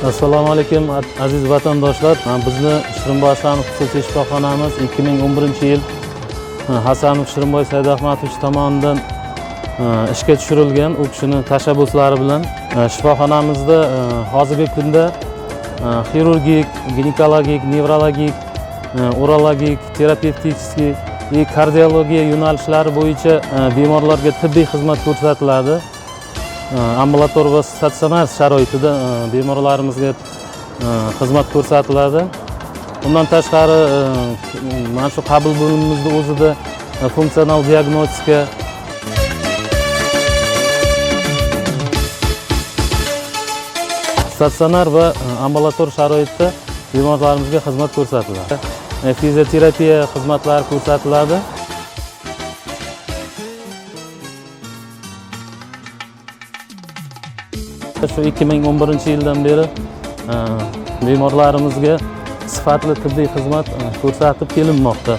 Assalomu alaykum aziz vatandoshlar. Bizni Shirinboy Hasanov xususiy shifoxonamiz 2011-yil Hasanov Shirinboy Saidahmatovich tomonidan ishga tushirilgan. U kishining tashabbuslari bilan shifoxonamizda hozirgi kunda xirurgik, ginekologik, nevrologik, urologik, terapevtik va kardiologiya yo'nalishlari bo'yicha bemorlarga tibbiy xizmat ko'rsatiladi. Ambulator va statsionar sharoitida bemorlarimizga xizmat ko'rsatiladi. Bundan tashqari mana shu qabul bo'limimizda o'zida funksional diagnostika, statsionar va ambulator sharoitda bemorlarimizga xizmat ko'rsatiladi. Fizioterapiya xizmatlari ko'rsatiladi. Shu 2011-yildan beri bemorlarimizga sifatli tibbiy xizmat ko'rsatib kelinmoqda.